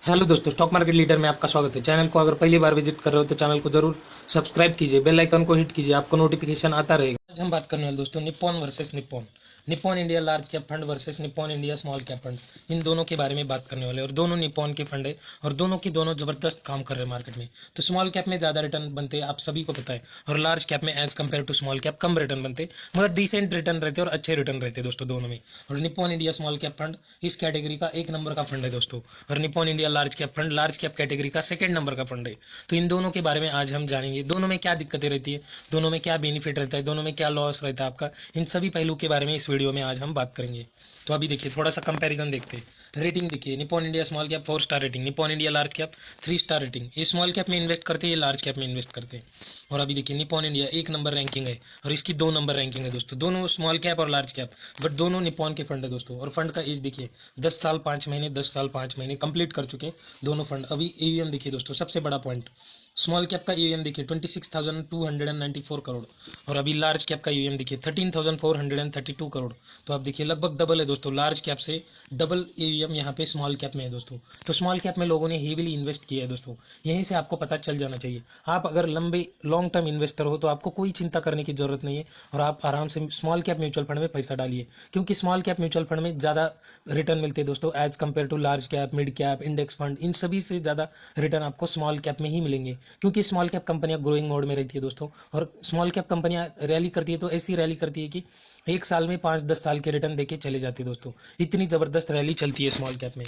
Hello दोस्तों, stock market leader में आपका स्वागत है। चैनल को अगर पहली बार विजिट कर रहे हो तो चैनल को जरूर सब्सक्राइब कीजिए, बेल आइकन को हिट कीजिए, आपको नोटिफिकेशन आता रहेगा। आज हम बात करने वाले दोस्तों Nippon versus Nippon, Nippon India large cap fund versus Nippon India small cap fund, इन दोनों के बारे में बात करने वाले हैं। और दोनों निप्पॉन के फंड है और दोनों की दोनों जबरदस्त काम कर रहे हैं मार्केट में। तो स्मॉल कैप में ज्यादा रिटर्न बनते हैं, आप सभी को पता है, और लार्ज कैप में as compare to small cap कम रिटर्न बनते, मगर डिसेंट रिटर्न रहते और अच्छे रिटर्न रहते दोस्तों दोनों में। और Nippon India small cap fund इस कैटेगरी का एक नंबर का फंड है दोस्तों, और Nippon India large cap fund large cap category का सेकंड नंबर का फंड है। तो इन दोनों के बारे में आज हम जानेंगे, दोनों में क्या दिक्कतें रहती है, दोनों में क्या बेनिफिट रहता है, दोनों में क्या लॉस रहता है आपका, इन सभी पहलू के बारे में इस वीडियो में आज हम बात करेंगे। तो अभी देखिए, थोड़ा सा कंपैरिजन देखते हैं। रेटिंग देखिए, Nippon India small cap 4 star rating, Nippon India large cap 3 star rating. ये स्मॉल कैप में इन्वेस्ट करते हैं, ये लार्ज कैप में इन्वेस्ट करते हैं। और अभी देखिए, निप्पॉन इंडिया 1 नंबर रैंकिंग है और इसकी 2 नंबर रैंकिंग है दोस्तों, दोनों स्मॉल कैप और लार्ज कैप, बट दोनों निप्पॉन के फंड है दोस्तों। और फंड का एज देखिए, 10 साल 5 महीने, 10 साल 5 महीने कंप्लीट कर चुके हैं दोनों फंड। अभी एवीएम देखिए दोस्तों, सबसे बड़ा पॉइंट, स्मॉल कैप का यूएम देखिए 26,294 करोड़, और अभी लार्ज कैप का यूएम देखिए 13,432 करोड़। तो आप देखिए लगभग डबल है दोस्तों, लार्ज कैप से डबल यूएम यहाँ पे स्मॉल कैप में है दोस्तों। तो स्मॉल कैप में लोगों ने हेवीली इन्वेस्ट किया है दोस्तों, यहीं से आपको पता चल जाना चाहिए। आप अगर लंबे लॉन्ग टर्म इन्वेस्टर हो तो आपको कोई चिंता करने की जरूरत नहीं है, और आप आराम से स्मॉल कैप म्यूचुअल फंड में पैसा डालिए, क्योंकि स्मॉल कैप म्यूचुअल फंड में ज़्यादा रिटर्न मिलते हैं दोस्तों as compare to large cap, mid cap, index fund. इन सभी से ज़्यादा रिटर्न आपको स्मॉल कैप में ही मिलेंगे, क्योंकि स्मॉल कैप कंपनियां ग्रोइंग मोड में रहती है दोस्तों। और स्मॉल कैप कंपनियां रैली करती है तो ऐसी रैली करती है कि एक साल में 5-10 साल के रिटर्न देके चले जाती है दोस्तों, इतनी जबरदस्त रैली चलती है स्मॉल कैप में।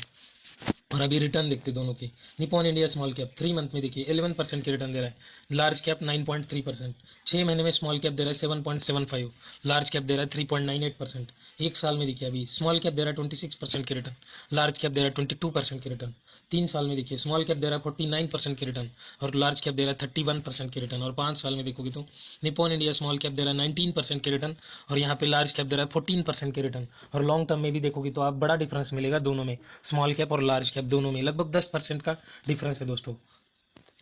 और अभी रिटर्न देखते दोनों की, Nippon India small cap 3 month में देखिए 11% की रिटर्न दे रहा है, लार्ज कैप 9.3%। 6 महीने में स्मॉल कैप दे रहा है 7.75, लार्ज कैप दे रहा है 3.98%। एक साल में देखिए अभी स्मॉल कैप दे रहा है 26% की रिटर्न, लार्ज कैप दे रहा है 22% की रिटर्न। 3 साल में देखिए स्मॉल कैप दे रहा है 49% की रिटर्न और लार्ज कैप दे रहा है 31% की रिटर्न। और 5 साल में देखोगे तो निपॉन इंडिया स्मॉल कैप दे रहा है 19% की रिटर्न, और यहाँ पे लार्ज कैप दे रहा है 14% की रिटर्न। और लॉन्ग टर्म में भी देखोगे तो आप बड़ा डिफरेंस मिलेगा दोनों में, स्मॉल कैप और लार्ज कैप दोनों में लगभग 10% का डिफरेंस है दोस्तों।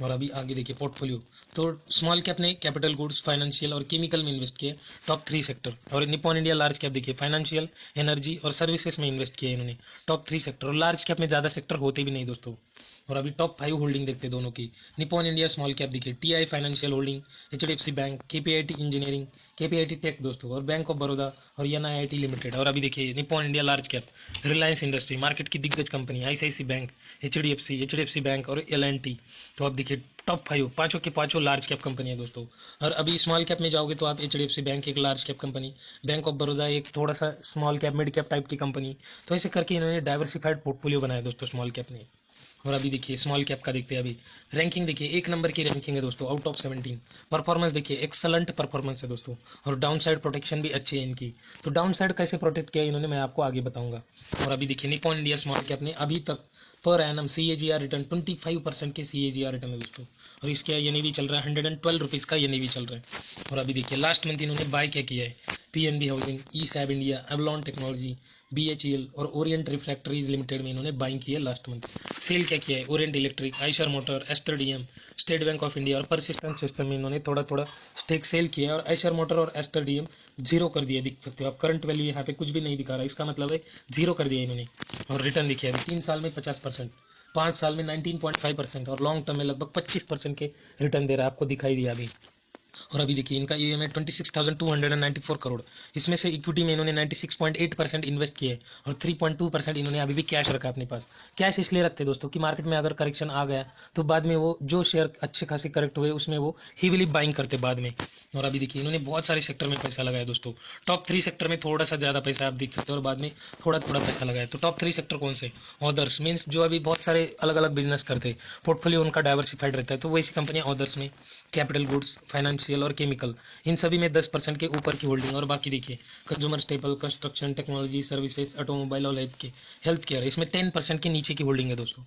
और अभी आगे देखिए पोर्टफोलियो, तो स्मॉल कैप ने कैपिटल गुड्स, फाइनेंशियल और केमिकल में इन्वेस्ट किया, टॉप 3 सेक्टर। और निपॉन इंडिया लार्ज कैप देखिए फाइनेंशियल, एनर्जी और सर्विसेज में इन्वेस्ट किया इन्होंने, टॉप 3 सेक्टर। और लार्ज कैप में ज़्यादा सेक्टर होते भी नहीं दोस्तों। और अभी टॉप 5 होल्डिंग देखते हैं दोनों की, निपॉन इंडिया स्मॉल कैप देखिए TI financial holding, HDFC bank, KPIT engineering, KPIT tech दोस्तों, और बैंक ऑफ बड़ौदा और एनआईआईटी लिमिटेड। और अभी देखिए Nippon India large cap, Reliance industry, market की दिग्गज company, ICICI bank, HDFC bank और एल। तो आप देखिए टॉप 5 पांचों के पांचों लार्ज कैप कंपनी है दोस्तों। और अभी स्मॉल कैप में जाओगे तो आप एचडीएफसी बैंक एक large cap company, bank of Baroda एक थोड़ा सा small cap mid cap type की कंपनी। तो ऐसे करके इन्होंने डाइवर्सिफाइड पोर्टफोलियो बनाया दोस्तों स्मॉल कैप ने। और अभी देखिए स्मॉल कैप का देखते हैं अभी रैंकिंग देखिए, 1 नंबर की रैंकिंग है दोस्तों आउट ऑफ 17। परफॉर्मेंस देखिए एक्सलेंट परफॉर्मेंस है दोस्तों, और डाउन साइड प्रोटेक्शन भी अच्छी है इनकी। तो डाउन साइड कैसे प्रोटेक्ट किया इन्होंने, मैं आपको आगे बताऊंगा। और अभी देखिए निपॉन इंडिया स्मॉल कैप ने अभी तक पर एनम CAGR रिटर्न 25% के CAGR रिटर्न है दोस्तों, और इसके एनएवी चल रहा है 112 रुपीज़ का एनएवी चल रहा है। और अभी देखिए लास्ट मंथ इन्होंने बाय क्या किया है, पीएनबी हाउसिंग, ई सैब इंडिया, एवलॉन टेक्नोलॉजी, BHEL और ओरिएंट रिफ्रैक्टरीज लिमिटेड में इन्होंने बाइंग की है लास्ट मंथ। सेल क्या किया है, Orient electric, Eicher motor, Aster DM, state bank of India और परसिस्टेंट सिस्टम में इन्होंने थोड़ा थोड़ा स्टेक सेल किया है। और आइशर मोटर और एस्टर डीएम जीरो कर दिया, देख सकते हो आप, करंट वैल्यू यहाँ पे कुछ भी नहीं दिखा रहा है, इसका मतलब है जीरो कर दिया इन्होंने। और रिटर्न देखिए अभी 3 साल में 50%, 5 साल में 19.5% और लॉन्ग टर्म में लगभग 25% के रिटर्न दे रहा है, आपको दिखाई दिया अभी। और अभी देखिए इनका ईएम है 26,294 करोड़, इसमें से इक्विटी में इन्होंने 96.8% इन्वेस्ट किए, और 3.2% इन्होंने अभी भी कैश रखा अपने पास। कैश इसलिए रखते दोस्तों कि मार्केट में अगर करेक्शन आ गया तो बाद में वो जो शेयर अच्छे खासे करेक्ट हुए उसमें वो हीविली बाइंग करते बाद में। और अभी देखिए इन्होंने बहुत सारे सेक्टर में पैसा लगाया दोस्तों, टॉप 3 सेक्टर में थोड़ा सा ज़्यादा पैसा आप देख सकते हो, और बाद में थोड़ा थोड़ा पैसा लगाया। तो टॉप 3 सेक्टर कौन से, ऑदर्स मीन्स जो अभी बहुत सारे अलग अलग बिजनेस करते हैं, पोर्टफोलियो उनका डाइवर्सिफाइड रहता है, तो वैसी कंपनियां ऑदर्स में, कैपिटल गुड्स, फाइनेंशियल और केमिकल, इन सभी में 10% के ऊपर की होल्डिंग। और बाकी देखिए consumer staple, construction, technology services, automobile और हेल्थ केयर, इसमें 10% के नीचे की होल्डिंग है दोस्तों।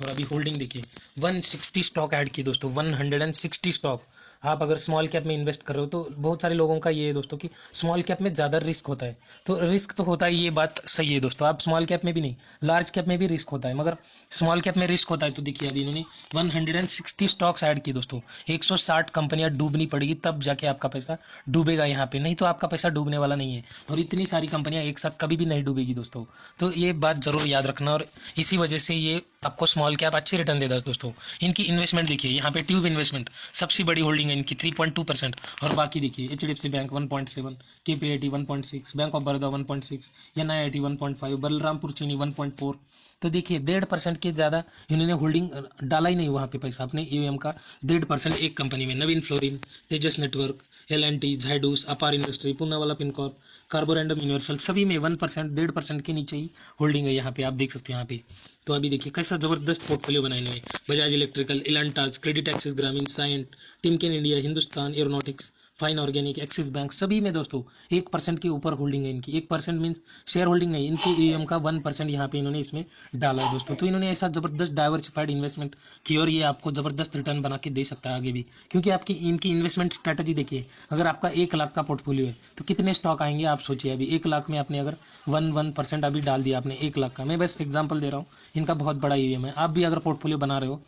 और अभी होल्डिंग देखिए 160 स्टॉक ऐड की दोस्तों, 160 स्टॉक, आप अगर स्मॉल कैप में इन्वेस्ट कर रहे हो तो बहुत सारे लोगों का ये है दोस्तों कि स्मॉल कैप में ज़्यादा रिस्क होता है। तो रिस्क तो होता है, ये बात सही है दोस्तों। आप स्मॉल कैप में भी नहीं, लार्ज कैप में भी रिस्क होता है, मगर स्मॉल कैप में रिस्क होता है। तो देखिए अभी इन्होंने 160 स्टॉक्स ऐड किए दोस्तों। 160 कंपनियां डूबनी पड़ेगी तब जाके आपका पैसा डूबेगा यहाँ पे, नहीं तो आपका पैसा डूबने वाला नहीं है। और इतनी सारी कंपनियां एक साथ कभी भी नहीं डूबेगी दोस्तों। तो ये बात जरूर याद रखना, और इसी वजह से ये आपको स्मॉल कैप अच्छी रिटर्न देता है दोस्तों। इनकी इन्वेस्टमेंट देखिए, यहाँ पे ट्यूब इन्वेस्टमेंट सबसे बड़ी होल्डिंग है इनकी 3.2%। और बाकी देखिए HDFC bank 1.7, KPIT 1.6, bank of Baroda 1.6, NIIT 1.5, Balrampur चीनी 1.4। तो देखिए 1.5% के ज़्यादा इन्होंने होल्डिंग डाला ही नहीं वहाँ पे पैसा अपने AUM का। 1.5% एक कंपनी में, नवीन फ्लोरिन, तेजस नेटवर्क, L&T, झाइडूस, अपार इंडस्ट्री, पूनावाला पिनकॉर्प, कार्बोरेंडम यूनिवर्सल, सभी में 1%, 1.5% के नीचे ही होल्डिंग है यहाँ पे, आप देख सकते हैं यहाँ पे। तो अभी देखिए कैसा जबरदस्त पोर्टफोलियो बनाए हुए, Bajaj electrical, Elantas, credit access Grameen, Cyient, Timken India, Hindustan aeronautics, fine organic, Axis bank, सभी में दोस्तों 1% के ऊपर होल्डिंग है इनकी। 1% मीन्स शेयर होल्डिंग नहीं, इनकी AUM का 1% यहाँ पे इन्होंने इसमें डाला है दोस्तों। तो इन्होंने ऐसा जबरदस्त डाइवर्सिफाइड इन्वेस्टमेंट की और ये आपको जबरदस्त रिटर्न बना के दे सकता है आगे भी, क्योंकि आपकी इनकी इन्वेस्टमेंट स्ट्रैटेजी देखिए। अगर आपका 1 लाख का पोर्टफोलियो है तो कितने स्टॉक आएंगे आप सोचिए। अभी 1 लाख में आपने अगर 1% अभी डाल दिया आपने 1 लाख का, मैं बस एग्जाम्पल दे रहा हूँ, इनका बहुत बड़ा AUM है। आप भी अगर पोर्टफोलियो बना रहे हो,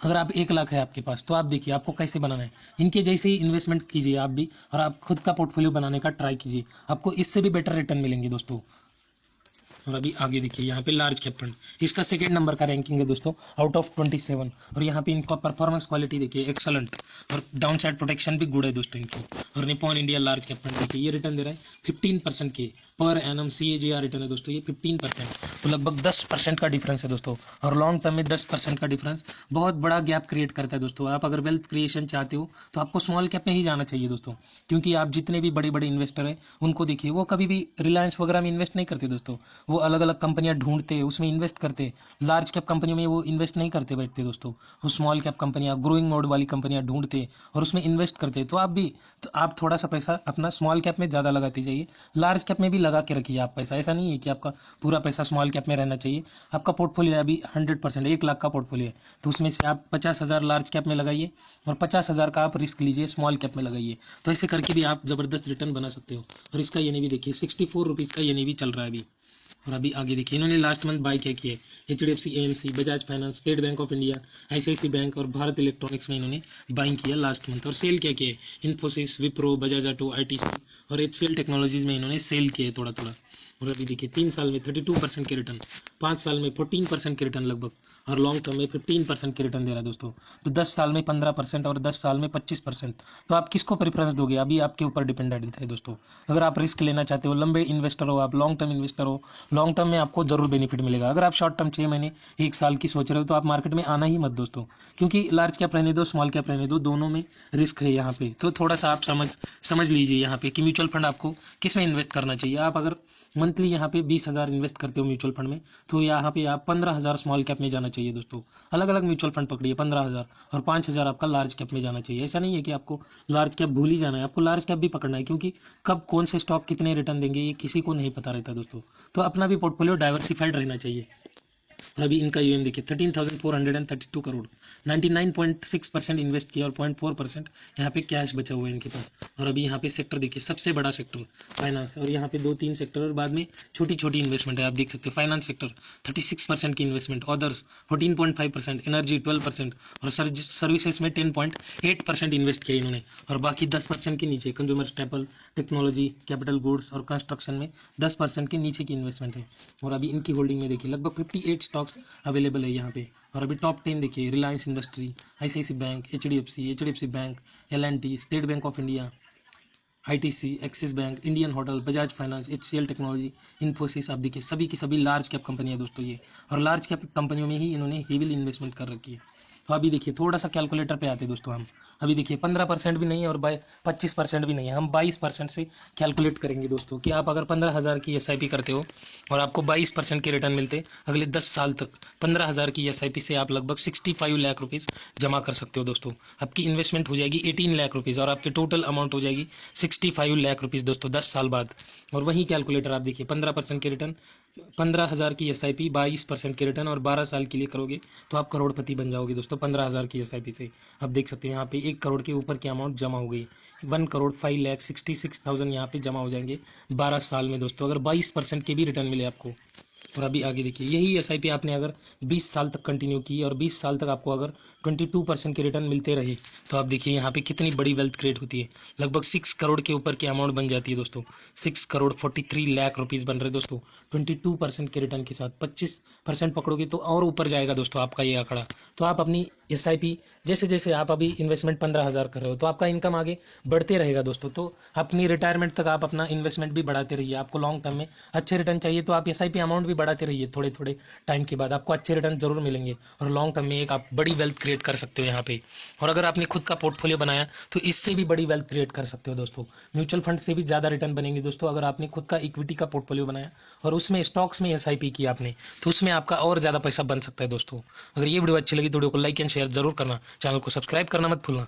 अगर आप 1 लाख है आपके पास, तो आप देखिए आपको कैसे बनाना है। इनके जैसे ही इन्वेस्टमेंट कीजिए आप भी, और आप खुद का पोर्टफोलियो बनाने का ट्राई कीजिए, आपको इससे भी बेटर रिटर्न मिलेंगे दोस्तों। और अभी आगे देखिए यहाँ पे लार्ज कैप फंड, इसका सेकंड नंबर का रैंकिंग है दोस्तों आउट ऑफ 27। और यहाँ पे इनका परफॉर्मेंस क्वालिटी देखिए एक्सलेंट, और डाउन साइड प्रोटेक्शन भी गुड है दोस्तों इनकी। और Nippon India large cap fund देखिए ये रिटर्न दे रहा है 15% के पर एनम CAGR रिटर्न है दोस्तों, ये 15%, तो लगभग 10% का डिफरेंस है दोस्तों। और लॉन्ग टर्म में 10% का डिफरेंस बहुत बड़ा गैप क्रिएट करता है दोस्तों। आप अगर वेल्थ क्रिएशन चाहते हो तो आपको स्मॉल कैप में ही जाना चाहिए दोस्तों, क्योंकि आप जितने भी बड़े बड़े इन्वेस्टर हैं उनको देखिए, वो कभी भी रिलायंस वगैरह में इन्वेस्ट नहीं करते दोस्तों। वो अलग अलग कंपनियां ढूंढते, उसमें इन्वेस्ट करते। लार्ज कैप कंपनियों में वो इन्वेस्ट नहीं करते बैठते दोस्तों, वो स्मॉल कैप कंपनियां, ग्रोइंग मोड वाली कंपनियां ढूंढते और उसमें इन्वेस्ट करते। तो आप भी, तो आप थोड़ा सा पैसा अपना स्मॉल कैप में ज़्यादा लगाते जाइए, लार्ज कैप में भी लगा के रखिए आप पैसा। ऐसा नहीं है कि आपका पूरा पैसा स्मॉल कैप में रहना चाहिए। आपका पोर्टफोलियो है अभी 100%, 1 लाख का पोर्टफोलियो है, तो उसमें से आप 50,000 लार्ज कैप में लगाइए और 50,000 का आप रिस्क लीजिए स्मॉल कैप में लगाइए। तो ऐसे करके भी आप जबरदस्त रिटर्न बना सकते हो। और इसका NAV देखिए 64 रुपीज़ का NAV चल रहा है अभी। और अभी आगे देखिए इन्होंने लास्ट मंथ बाय क्या किया है, HDFC AMC, Bajaj finance, state bank of India, ICICI bank और भारत इलेक्ट्रॉनिक्स में इन्होंने बाइंग किया लास्ट मंथ। और सेल क्या किया है, इन्फोसिस, विप्रो, बजाज ऑटो, ITC और HCL टेक्नोलॉजीज में इन्होंने सेल किए थोड़ा थोड़ा। और अभी देखिए 3 साल में 32% के रिटर्न, 5 साल में 14% के रिटर्न लगभग, और लॉन्ग टर्म में 15% के रिटर्न दे रहा है दोस्तों। तो 10 साल में 15% और 10 साल में 25%। तो आप किसको प्रेफरेंस दोगे, अभी आपके ऊपर डिपेंडेंट है दोस्तों। अगर आप रिस्क लेना चाहते हो, लंबे इन्वेस्टर हो, आप लॉन्ग टर्म इन्वेस्टर हो, लॉन्ग टर्म में आपको जरूर बेनिफिट मिलेगा। अगर आप शॉर्ट टर्म 6 महीने 1 साल की सोच रहे हो तो आप मार्केट में आना ही मत दोस्तों, क्योंकि लार्ज कैप रहने दो, स्मॉल कैप रहने दो, दोनों में रिस्क है यहाँ पे। तो थोड़ा सा आप समझ लीजिए यहाँ पे कि म्यूचुअल फंड आपको किस में इन्वेस्ट करना चाहिए। आप अगर मंथली यहाँ पे 20,000 इन्वेस्ट करते हो म्यूचुअल फंड में, तो यहाँ पे आप 15,000 स्मॉल कैप में जाना चाहिए दोस्तों। अलग अलग म्यूचुअल फंड पकड़िए 15,000, और 5,000 आपका लार्ज कैप में जाना चाहिए। ऐसा नहीं है कि आपको लार्ज कैप भूल ही जाना है, आपको लार्ज कैप भी पकड़ना है, क्योंकि कब कौन से स्टॉक कितने रिटर्न देंगे ये किसी को नहीं पता रहता दोस्तों। तो अपना भी पोर्टफोलियो डाइवर्सिफाइड रहना चाहिए। अभी इनका AUM देखिए 13,432 करोड़, 99.6% इन्वेस्ट किया और 0.4% यहाँ पे कैश बचा हुआ है इनके पास। और अभी यहाँ पे सेक्टर देखिए, सबसे बड़ा सेक्टर फाइनेंस, और यहाँ पे 2-3 सेक्टर और बाद में छोटी छोटी इन्वेस्टमेंट है। आप देख सकते हैं फाइनेंस सेक्टर 36% की इन्वेस्टमेंट, अदर्स 14.5%, एनर्जी 12% और सर्विसेज में 10.8% इन्वेस्ट किया इन्होंने। और बाकी 10% के नीचे consumer staple, technology, capital goods और कंस्ट्रक्शन में 10% के नीचे की इन्वेस्टमेंट है। और अभी इनकी होल्डिंग में देखिए लगभग 58 स्टॉक्स अवेलेबल है यहाँ पे। और अभी टॉप 10 देखिए, Reliance industry, ICICI bank, HDFC bank, L&T, state bank of India, ITC, axis bank, Indian hotel, Bajaj finance, HCL technology, Infosys. आप देखिए सभी की सभी लार्ज कैप कंपनियां दोस्तों ये, और लार्ज कैप कंपनियों में ही इन्होंने हेविली इन्वेस्टमेंट कर रखी है। तो अभी देखिए थोड़ा सा कैलकुलेटर पे आते हैं दोस्तों हम। अभी देखिए 15% भी नहीं है और 25% भी नहीं है, हम 22% से कैलकुलेट करेंगे दोस्तों। कि आप अगर 15,000 की SIP करते हो और आपको 22% के रिटर्न मिलते अगले 10 साल तक, 15,000 की SIP से आप लगभग 65 लाख रुपीज़ जमा कर सकते हो दोस्तों। आपकी इन्वेस्टमेंट हो जाएगी 18 लाख रुपीज़ और आपकी टोटल अमाउंट हो जाएगी 65 लाख रुपीज़ दोस्तों 10 साल बाद। और वही कैलकुलेटर आप देखिए 15% के रिटर्न, 15,000 की SIP, 22% के रिटर्न और 12 साल के लिए करोगे तो आप करोड़पति बन जाओगे दोस्तों 15,000 की SIP से। आप देख सकते हैं यहाँ पे 1 करोड़ के ऊपर की अमाउंट जमा हो गई, 1,05,66,000 यहाँ पे जमा हो जाएंगे 12 साल में दोस्तों, अगर 22% के भी रिटर्न मिले आपको। और अभी आगे देखिए यही SIP आपने अगर 20 साल तक कंटिन्यू की और 20 साल तक आपको अगर 22% के रिटर्न मिलते रहे तो आप देखिए यहाँ पे कितनी बड़ी वेल्थ क्रिएट होती है, लगभग 6 करोड़ के ऊपर की अमाउंट बन जाती है दोस्तों। 6 करोड़ 43 लाख रुपीज़ बन रहे दोस्तों 22% के रिटर्न के साथ। 25% पकड़ोगे तो और ऊपर जाएगा दोस्तों आपका ये आंकड़ा। तो आप अपनी SIP जैसे जैसे आप अभी इन्वेस्टमेंट 15,000 कर रहे हो तो आपका इनकम आगे बढ़ते रहेगा दोस्तों। तो अपनी रिटायरमेंट तक आप अपना इन्वेस्टमेंट भी बढ़ाते रहिए। आपको लॉन्ग टर्म में अच्छे रिटर्न चाहिए तो आप SIP अमाउंट भी बढ़ाते रहिए, थोड़े थोड़े टाइम के बाद आपको अच्छे रिटर्न जरूर मिलेंगे और लॉन्ग टर्म में एक आप बड़ी वेल्थ क्रिएट कर सकते हो यहाँ पे। और अगर आपने खुद का पोर्टफोलियो बनाया तो इससे भी बड़ी वेल्थ क्रिएट कर सकते हो दोस्तों। म्यूचुअल फंड से भी ज़्यादा रिटर्न बनेंगे दोस्तों अगर आपने खुद का इक्विटी का पोर्टफोलियो बनाया और उसमें स्टॉक्स में SIP किया आपने तो उसमें आपका और ज़्यादा पैसा बन सकता है दोस्तों। अगर ये वीडियो अच्छी लगी तो वीडियो को लाइक एंड शेयर जरूर करना, चैनल को सब्सक्राइब करना मत भूलना।